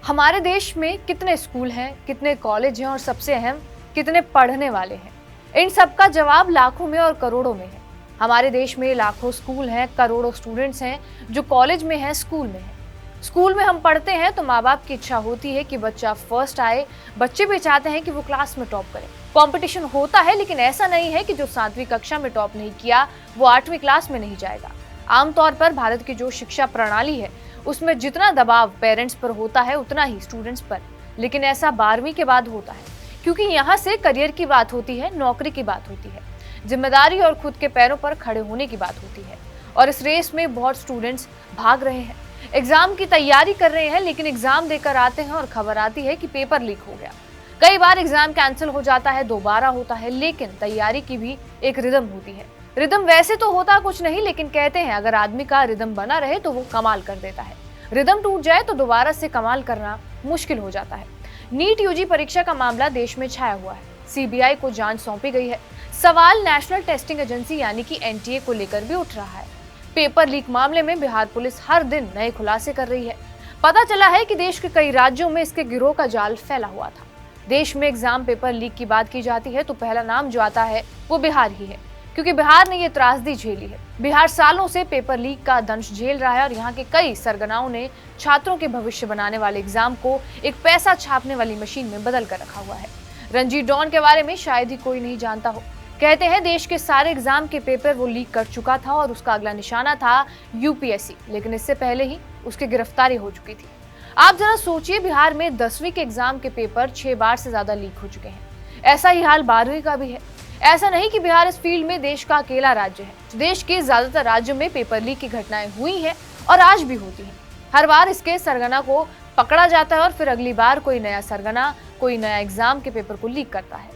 हमारे देश में कितने स्कूल हैं, कितने कॉलेज हैं और सबसे अहम कितने पढ़ने वाले हैं? इन सब का जवाब लाखों में और करोड़ों में है। हमारे देश में लाखों स्कूल हैं, करोड़ों स्टूडेंट्स हैं जो कॉलेज में हैं, स्कूल में हैं। स्कूल में हम पढ़ते हैं तो माँ बाप की इच्छा होती है कि बच्चा फर्स्ट आए। बच्चे भी चाहते हैं कि वो क्लास में टॉप करे। कंपटीशन होता है, लेकिन ऐसा नहीं है कि जो 7वीं कक्षा में टॉप नहीं किया वो 8वीं क्लास में नहीं जाएगा। आमतौर पर भारत की जो शिक्षा प्रणाली है उसमें जितना दबाव पेरेंट्स पर होता है उतना ही स्टूडेंट्स पर, लेकिन ऐसा 12वीं के बाद होता है, क्योंकि यहाँ से करियर की बात होती है, नौकरी की बात होती है, जिम्मेदारी और खुद के पैरों पर खड़े होने की बात होती है। और इस रेस में बहुत स्टूडेंट्स भाग रहे हैं, एग्जाम की तैयारी कर रहे हैं, लेकिन एग्जाम देकर आते हैं और खबर आती है कि पेपर लीक हो गया। कई बार एग्जाम कैंसिल हो जाता है, दोबारा होता है, लेकिन तैयारी की भी एक रिदम होती है। रिदम वैसे तो होता कुछ नहीं, लेकिन कहते हैं अगर आदमी का रिदम बना रहे तो वो कमाल कर देता है। रिदम टूट जाए तो दोबारा से कमाल करना मुश्किल हो जाता है। नीट यूजी परीक्षा का मामला देश में छाया हुआ है। सीबीआई को जांच सौंपी गई है। सवाल नेशनल टेस्टिंग एजेंसी यानी कि एनटीए को लेकर भी उठ रहा है। पेपर लीक मामले में बिहार पुलिस हर दिन नए खुलासे कर रही है। पता चला है कि देश के कई राज्यों में इसके गिरोह का जाल फैला हुआ था। देश में एग्जाम पेपर लीक की बात की जाती है तो पहला नाम जो आता है वो बिहार ही है, क्योंकि बिहार ने ये त्रासदी झेली है। बिहार सालों से पेपर लीक का दंश झेल रहा है और यहाँ के कई सरगनाओं ने छात्रों के भविष्य बनाने वाले एग्जाम को एक पैसा छापने वाली मशीन में बदल कर रखा हुआ है। रंजीत डॉन के बारे में शायद ही कोई नहीं जानता हो। कहते हैं देश के सारे एग्जाम के पेपर वो लीक कर चुका था और उसका अगला निशाना था यूपीएससी, लेकिन इससे पहले ही उसकी गिरफ्तारी हो चुकी थी। आप जरा सोचिए, बिहार में 10वीं के एग्जाम के पेपर 6 बार से ज्यादा लीक हो चुके हैं। ऐसा ही हाल 12वीं का भी है। ऐसा नहीं कि बिहार इस फील्ड में देश का अकेला राज्य है। देश के ज्यादातर राज्यों में पेपर लीक की घटनाएं हुई हैं और आज भी होती हैं। हर बार इसके सरगना को पकड़ा जाता है और फिर अगली बार कोई नया सरगना कोई नया एग्जाम के पेपर को लीक करता है।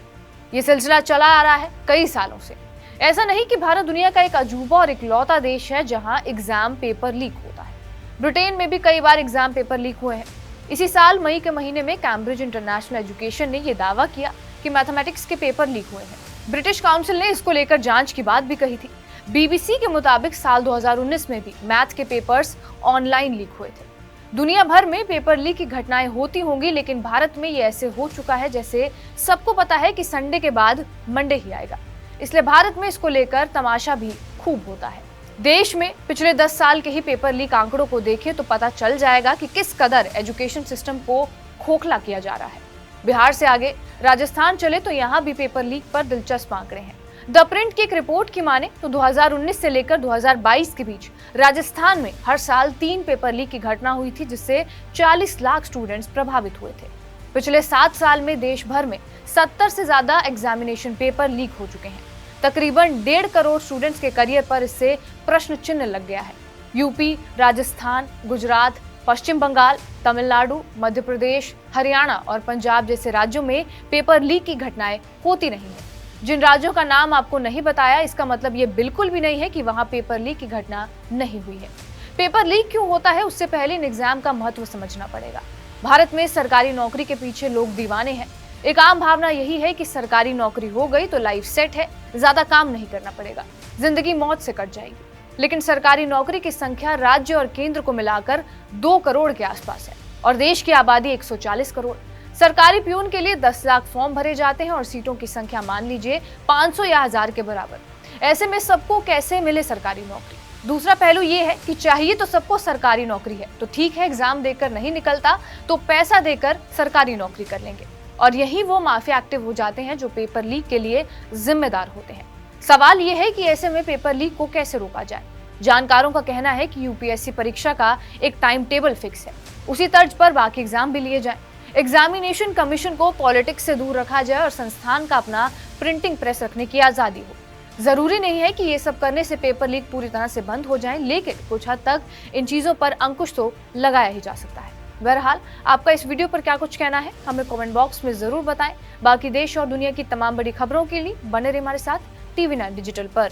ये सिलसिला चला आ रहा है कई सालों से। ऐसा नहीं कि भारत दुनिया का एक अजूबा और इकलौता देश है जहां एग्जाम पेपर लीक होता है। ब्रिटेन में भी कई बार एग्जाम पेपर लीक हुए हैं। इसी साल मई के महीने में कैम्ब्रिज इंटरनेशनल एजुकेशन ने यह दावा किया कि मैथमेटिक्स के पेपर लीक हुए हैं। ब्रिटिश काउंसिल ने इसको लेकर जांच की बात भी कही थी। बीबीसी के मुताबिक साल 2019 में भी मैथ के पेपर्स ऑनलाइन लीक हुए थे। दुनिया भर में पेपर लीक की घटनाएं होती होंगी, लेकिन भारत में ये ऐसे हो चुका है जैसे सबको पता है कि संडे के बाद मंडे ही आएगा। इसलिए भारत में इसको लेकर तमाशा भी खूब होता है। देश में पिछले 10 साल के ही पेपर लीक आंकड़ों को देखें तो पता चल जाएगा कि किस कदर एजुकेशन सिस्टम को खोखला किया जा रहा है। बिहार से आगे राजस्थान चले तो यहाँ भी पेपर लीक पर दिलचस्प आंकड़े हैं। द प्रिंट की एक रिपोर्ट की माने तो 2019 से लेकर 2022 के बीच राजस्थान में हर साल 3 पेपर लीक की घटना हुई थी, जिससे 40 लाख स्टूडेंट्स प्रभावित हुए थे। पिछले 7 साल में देश भर में 70 से ज्यादा एग्जामिनेशन पेपर लीक हो चुके हैं। तकरीबन 1.5 करोड़ स्टूडेंट्स के करियर पर इससे प्रश्न चिन्ह लग गया है। यूपी, राजस्थान, गुजरात, पश्चिम बंगाल, तमिलनाडु, मध्य प्रदेश, हरियाणा और पंजाब जैसे राज्यों में पेपर लीक की घटनाएं होती नहीं है। जिन राज्यों का नाम आपको नहीं बताया, इसका मतलब ये बिल्कुल भी नहीं है कि वहां पेपर लीक की घटना नहीं हुई है। पेपर लीक क्यों होता है, उससे पहले इन एग्जाम का महत्व समझना पड़ेगा। भारत में सरकारी नौकरी के पीछे लोग दीवाने हैं। एक आम भावना यही है कि सरकारी नौकरी हो गई तो लाइफ सेट है, ज्यादा काम नहीं करना पड़ेगा, जिंदगी मौत से कट जाएगी। लेकिन सरकारी नौकरी की संख्या राज्य और केंद्र को मिलाकर 2 करोड़ के आसपास है और देश की आबादी 140 करोड़। सरकारी प्यून के लिए 10 लाख फॉर्म भरे जाते हैं और सीटों की संख्या मान लीजिए 500 या 1000 के बराबर। ऐसे में सबको कैसे मिले सरकारी नौकरी? दूसरा पहलू ये है कि चाहिए तो सबको सरकारी नौकरी है, तो ठीक है, एग्जाम देकर नहीं निकलता तो पैसा देकर सरकारी नौकरी कर लेंगे। और यही वो माफिया एक्टिव हो जाते हैं जो पेपर लीक के लिए जिम्मेदार होते हैं। सवाल ये है कि ऐसे में पेपर लीक को कैसे रोका जाए? जानकारों का कहना है कि यूपीएससी परीक्षा का एक टाइम टेबल फिक्स है, उसी तर्ज पर बाकी एग्जाम भी लिए जाएं। एग्जामिनेशन कमीशन को पॉलिटिक्स से दूर रखा जाए और संस्थान का अपना प्रिंटिंग प्रेस रखने की आजादी हो। जरूरी नहीं है कि ये सब करने से पेपर लीक पूरी तरह से बंद हो जाए, लेकिन कुछ हद तक इन चीजों पर अंकुश तो लगाया ही जा सकता है। बहरहाल, आपका इस वीडियो पर क्या कुछ कहना है हमें कमेंट बॉक्स में जरूर बताएं। बाकी देश और दुनिया की तमाम बड़ी खबरों के लिए बने रहिए हमारे साथ TV9 डिजिटल पर।